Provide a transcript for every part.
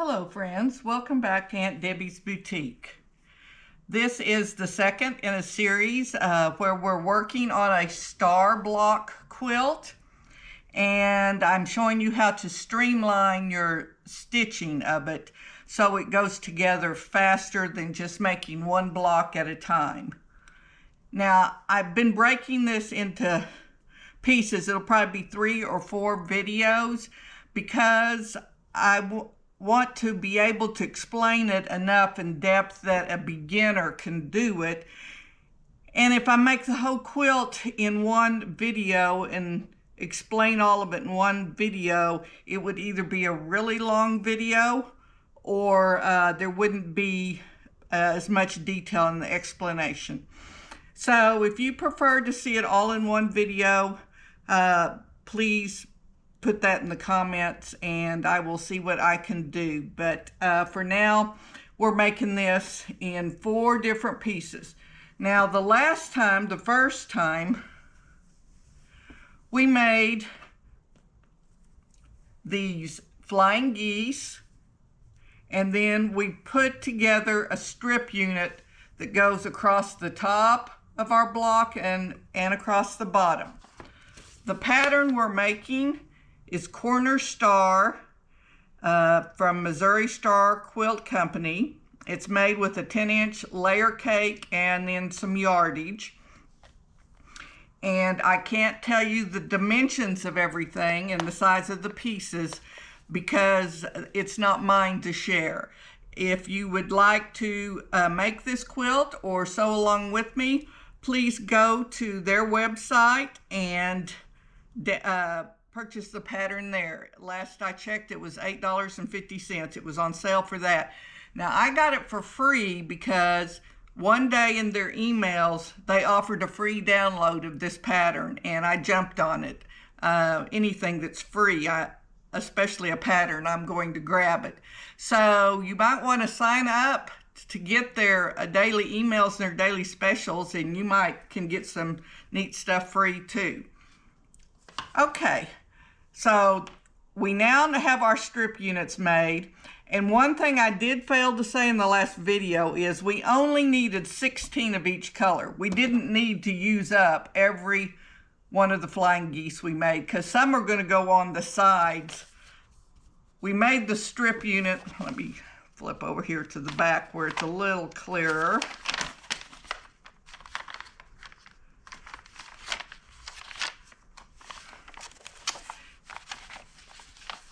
Hello friends, welcome back to Aunt Debbie's Boutique. This is the second in a series where we're working on a star block quilt, and I'm showing you how to streamline your stitching of it so it goes together faster than just making one block at a time. Now I've been breaking this into pieces. It'll probably be 3 or 4 videos because I want to be able to explain it enough in depth that a beginner can do it. And if I make the whole quilt in one video and explain all of it in one video, it would either be a really long video or there wouldn't be as much detail in the explanation. So if you prefer to see it all in one video, please put that in the comments and I will see what I can do. But for now, we're making this in 4 different pieces. Now the first time, we made these flying geese, and then we put together a strip unit that goes across the top of our block and across the bottom. The pattern we're making is Corner Star from Missouri Star Quilt Company. It's made with a 10-inch layer cake and then some yardage. And I can't tell you the dimensions of everything and the size of the pieces because it's not mine to share. If you would like to make this quilt or sew along with me, please go to their website and purchase the pattern there. Last I checked, it was $8.50. It was on sale for that. Now I got it for free because one day in their emails they offered a free download of this pattern, and I jumped on it. Anything that's free, especially a pattern, I'm going to grab it. So you might want to sign up to get their daily emails and their daily specials, and you can get some neat stuff free too. Okay, so we now have our strip units made, and one thing I did fail to say in the last video is we only needed 16 of each color. We didn't need to use up every one of the flying geese we made because some are going to go on the sides. We made the strip unit, let me flip over here to the back where it's a little clearer.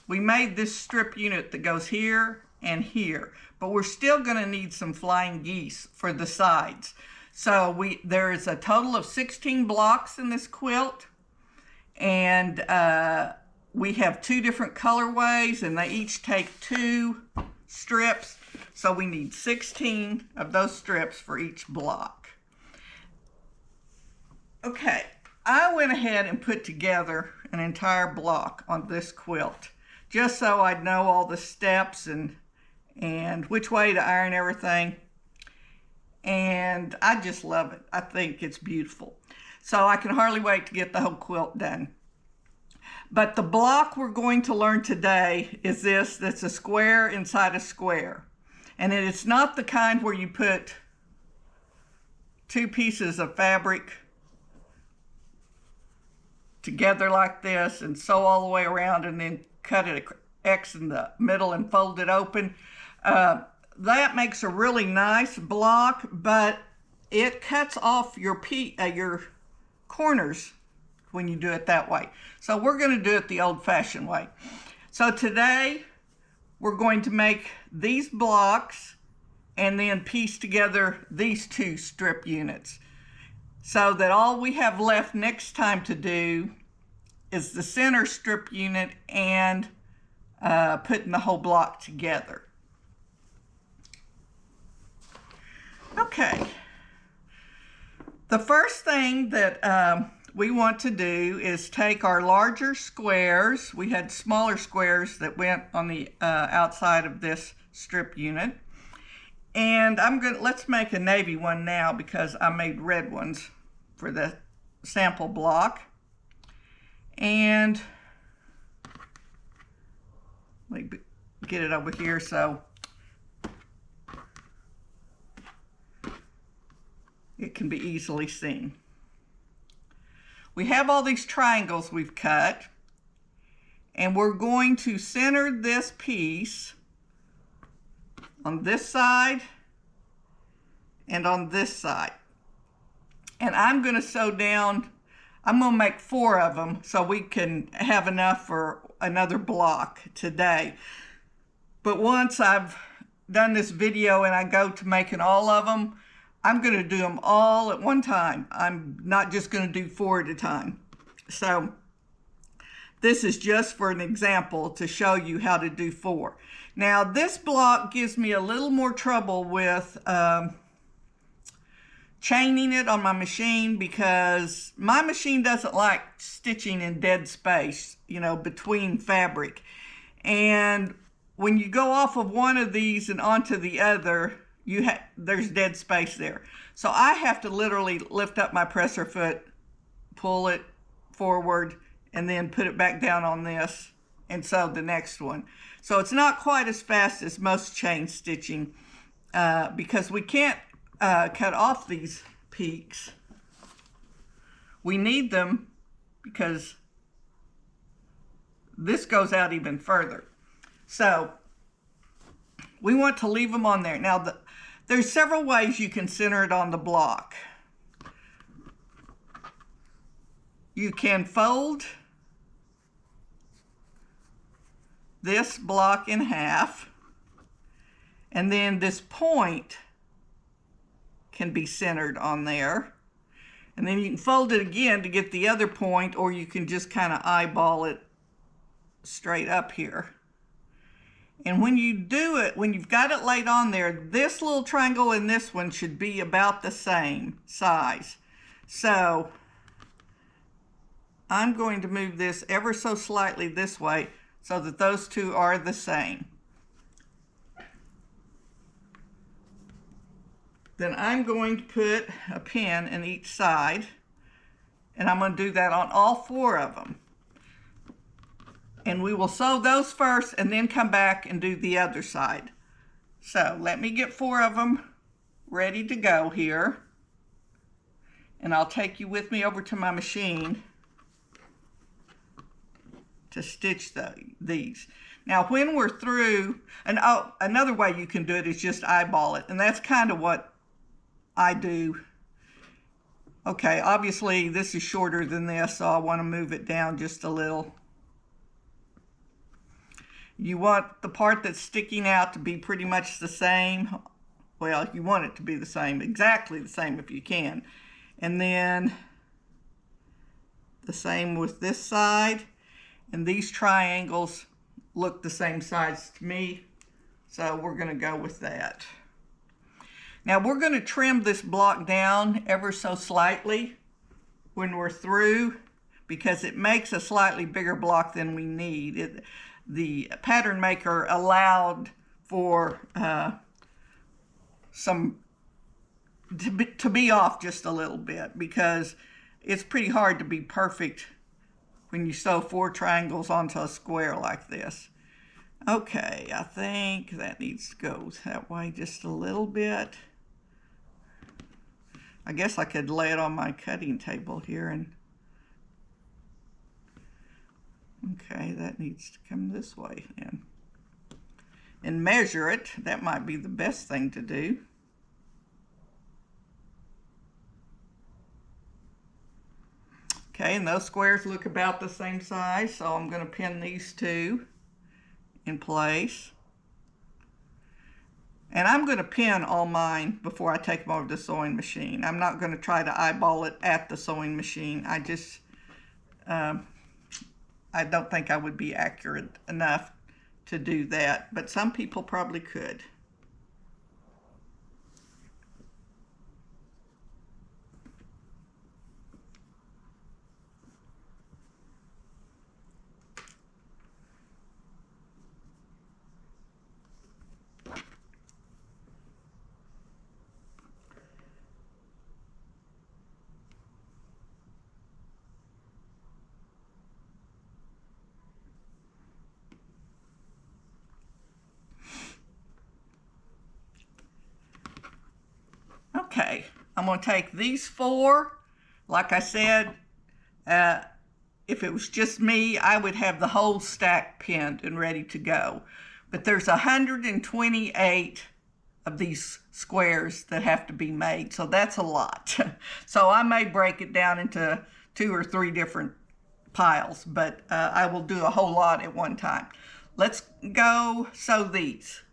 We made this strip unit that goes here and here, but we're still going to need some flying geese for the sides. So there is a total of 16 blocks in this quilt, and we have 2 different colorways, and they each take 2 strips. So we need 16 of those strips for each block. Okay, I went ahead and put together an entire block on this quilt, just so I'd know all the steps and which way to iron everything. And I just love it. I think it's beautiful. So I can hardly wait to get the whole quilt done. But the block we're going to learn today is this, that's a square inside a square. And it's not the kind where you put 2 pieces of fabric together like this and sew all the way around and then cut it an X in the middle and fold it open. That makes a really nice block, but it cuts off your corners when you do it that way. So we're going to do it the old-fashioned way. So today we're going to make these blocks and then piece together these 2 strip units, so that all we have left next time to do is the center strip unit and putting the whole block together. Okay, the first thing that we want to do is take our larger squares. We had smaller squares that went on the outside of this strip unit, and let's make a navy one now because I made red ones for the sample block. And get it over here so it can be easily seen. We have all these triangles we've cut, and we're going to center this piece on this side and on this side. And I'm going to sew down, I'm going to make 4 of them so we can have enough for another block today. But once I've done this video and I go to making all of them, I'm going to do them all at one time. I'm not just going to do 4 at a time. So this is just for an example to show you how to do 4. Now this block gives me a little more trouble with chaining it on my machine, because my machine doesn't like stitching in dead space, you know, between fabric. And when you go off of one of these and onto the other, there's dead space there. So I have to literally lift up my presser foot, pull it forward, and then put it back down on this and sew the next one. So it's not quite as fast as most chain stitching because we can't cut off these peaks. We need them because this goes out even further. So we want to leave them on there. Now there's several ways you can center it on the block. You can fold this block in half, and then this point can be centered on there. And then you can fold it again to get the other point, or you can just kind of eyeball it straight up here. And when you do it, when you've got it laid on there, this little triangle and this one should be about the same size. So I'm going to move this ever so slightly this way so that those two are the same. Then I'm going to put a pin in each side, and I'm going to do that on all 4 of them. And we will sew those first and then come back and do the other side. So let me get 4 of them ready to go here. And I'll take you with me over to my machine to stitch these. Now when we're through, and another way you can do it is just eyeball it. And that's kind of what I do. Okay, obviously this is shorter than this, so I want to move it down just a little. You want the part that's sticking out to be pretty much the same. Well, you want it to be the same, exactly the same if you can. And then the same with this side. And these triangles look the same size to me, so we're going to go with that. Now we're going to trim this block down ever so slightly when we're through, because it makes a slightly bigger block than we need. The pattern maker allowed for to be off just a little bit, because it's pretty hard to be perfect when you sew 4 triangles onto a square like this. Okay, I think that needs to go that way just a little bit. I guess I could lay it on my cutting table here and okay, that needs to come this way then. And measure it. That might be the best thing to do. Okay, and those squares look about the same size, so I'm going to pin these 2 in place. And I'm going to pin all mine before I take them over to the sewing machine. I'm not going to try to eyeball it at the sewing machine. I just I don't think I would be accurate enough to do that, but some people probably could. Okay, I'm going to take these 4. Like I said, if it was just me, I would have the whole stack pinned and ready to go. But there's 128 of these squares that have to be made, so that's a lot. So I may break it down into 2 or 3 different piles, but I will do a whole lot at one time. Let's go sew these.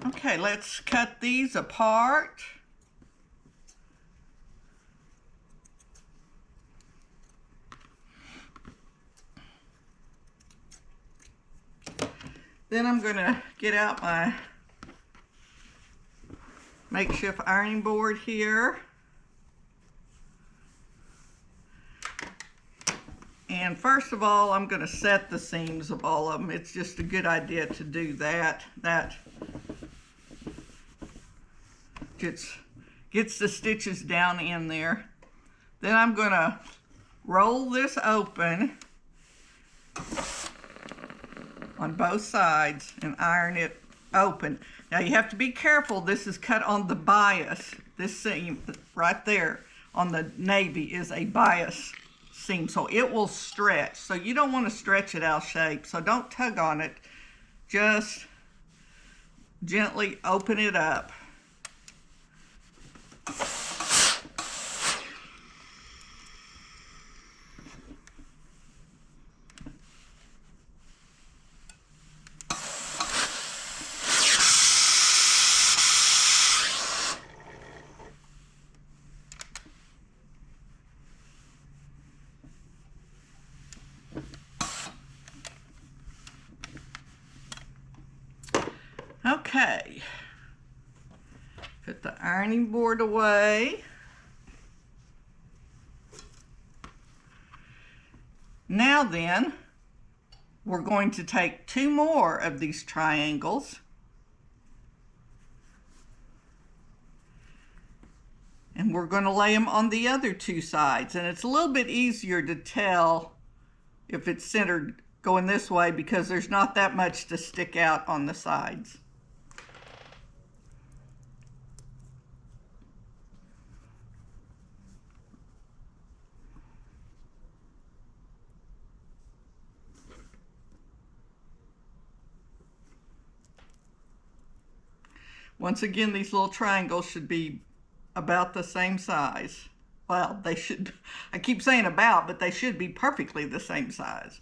Okay, let's cut these apart. Then I'm going to get out my makeshift ironing board here. And first of all, I'm going to set the seams of all of them. It's just a good idea to do that. That gets the stitches down in there. Then I'm going to roll this open on both sides and iron it open. Now you have to be careful. This is cut on the bias. This seam right there on the navy is a bias seam, so it will stretch. So you don't want to stretch it out of shape. So don't tug on it. Just gently open it up. Okay, put the ironing board away. Now then, we're going to take 2 more of these triangles and we're going to lay them on the other 2 sides. And it's a little bit easier to tell if it's centered going this way because there's not that much to stick out on the sides. Once again, these little triangles should be about the same size. Well, they should, I keep saying about, but they should be perfectly the same size.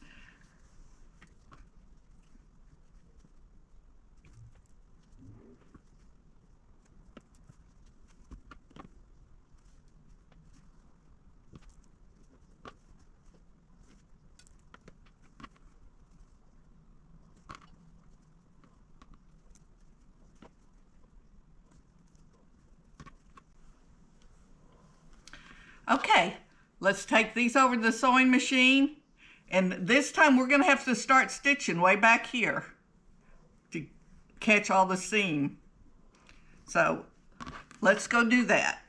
Okay, let's take these over to the sewing machine, and this time we're going to have to start stitching way back here to catch all the seam. So let's go do that.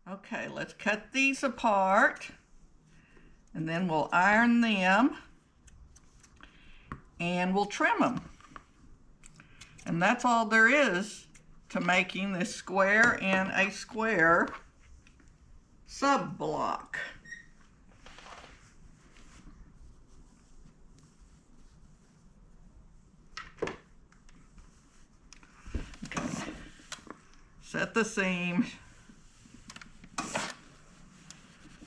Okay, let's cut these apart and then we'll iron them. and we'll trim them. And that's all there is to making this square in a square sub block. Okay. Set the seam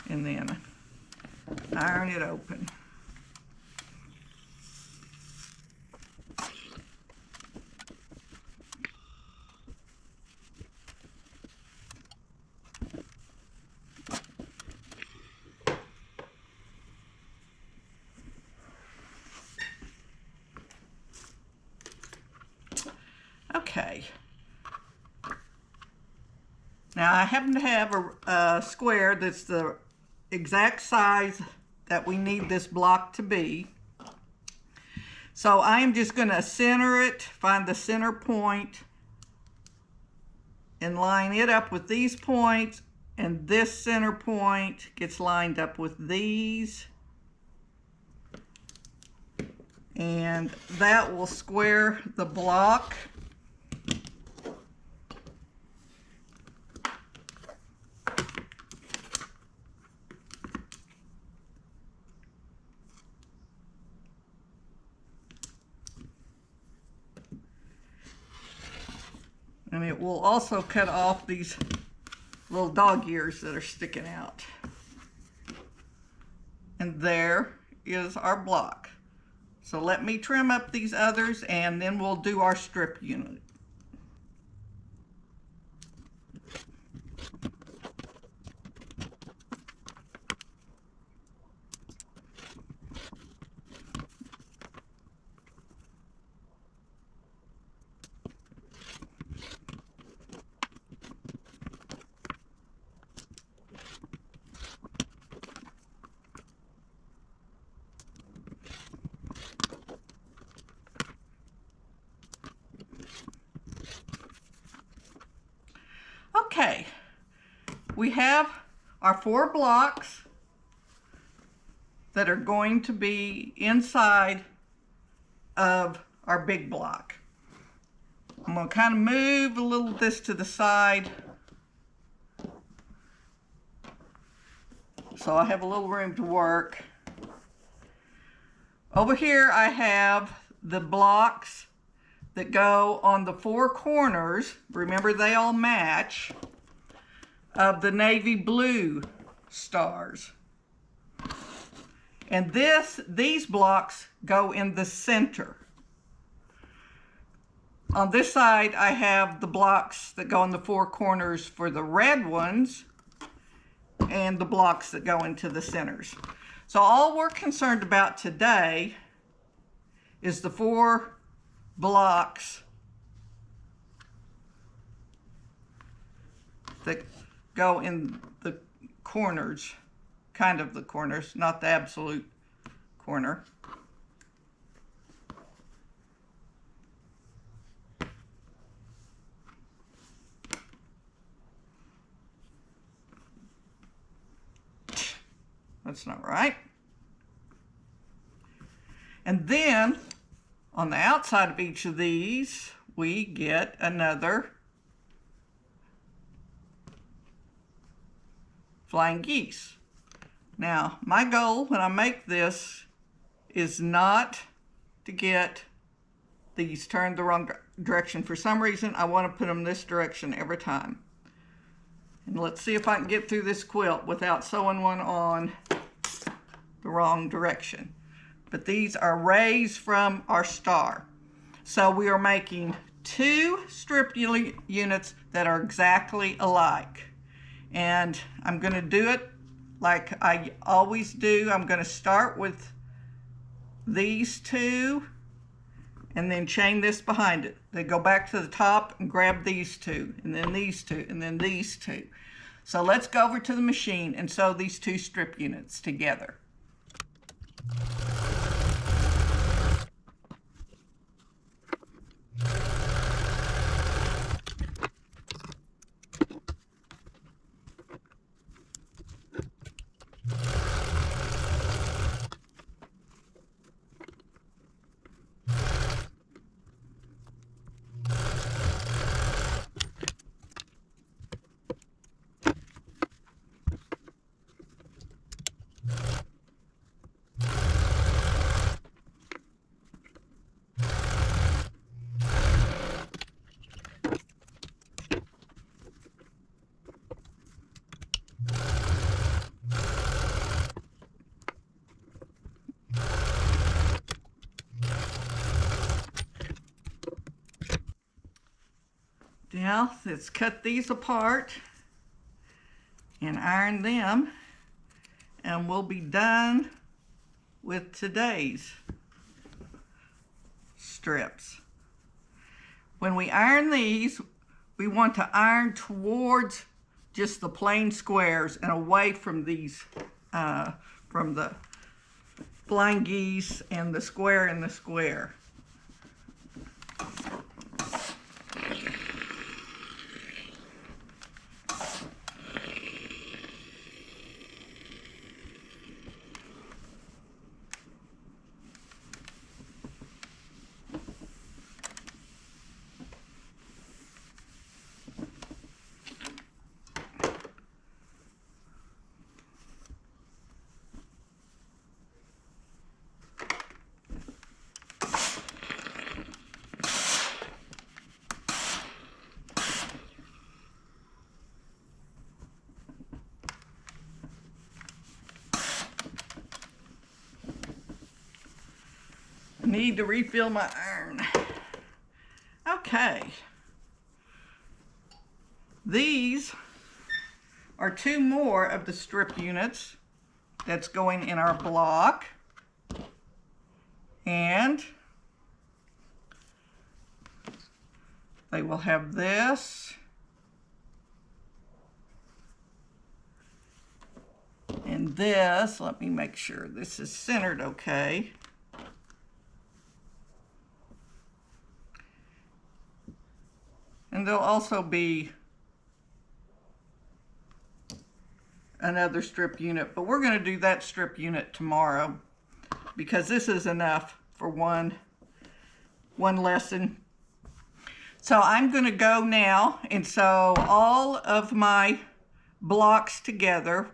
and then iron it open. Okay. Now I happen to have a square that's the exact size that we need this block to be. So I am just going to center it, find the center point, and line it up with these points, and this center point gets lined up with these. And that will square the block. And it will also cut off these little dog ears that are sticking out. And there is our block. So let me trim up these others and then we'll do our strip unit. Okay, we have our 4 blocks that are going to be inside of our big block. I'm going to kind of move a little this to the side so I have a little room to work. Over here I have the blocks that go on the 4 corners, remember they all match, of the navy blue stars. And these blocks go in the center. On this side I have the blocks that go in the 4 corners for the red ones and the blocks that go into the centers. So all we're concerned about today is the 4 blocks that go in the corners, kind of the corners, not the absolute corner. That's not right. And then on the outside of each of these, we get another flying geese. Now, my goal when I make this is not to get these turned the wrong direction. For some reason, I want to put them this direction every time. And let's see if I can get through this quilt without sewing one on the wrong direction. But these are rays from our star. So we are making 2 strip units that are exactly alike. And I'm going to do it like I always do. I'm going to start with these 2 and then chain this behind it. Then go back to the top and grab these 2 and then these 2 and then these 2. So let's go over to the machine and sew these 2 strip units together. Now let's cut these apart and iron them, and we'll be done with today's strips. When we iron these, we want to iron towards just the plain squares and away from these, from the flying geese and the square and the square. Need to refill my iron. Okay. These are 2 more of the strip units that's going in our block. And they will have this. And this, let me make sure this is centered okay. And there'll also be another strip unit, but we're going to do that strip unit tomorrow because this is enough for one lesson. So I'm going to go now and sew all of my blocks together.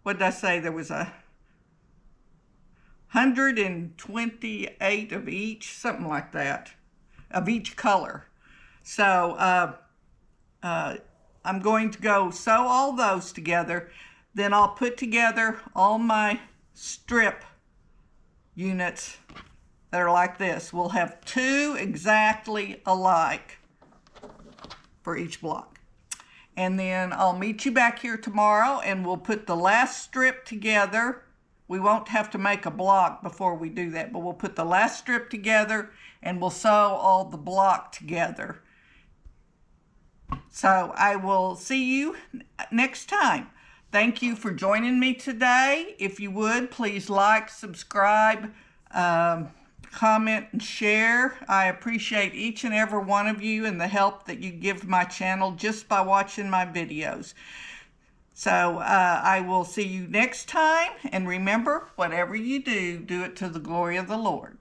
What did I say? There was 128 of each, something like that, of each color. So I'm going to go sew all those together. Then I'll put together all my strip units that are like this. We'll have 2 exactly alike for each block. And then I'll meet you back here tomorrow and we'll put the last strip together. We won't have to make a block before we do that, but we'll put the last strip together and we'll sew all the block together. So I will see you next time. Thank you for joining me today. If you would, please like, subscribe, comment, and share. I appreciate each and every one of you and the help that you give my channel just by watching my videos. So I will see you next time. And remember, whatever you do, do it to the glory of the Lord.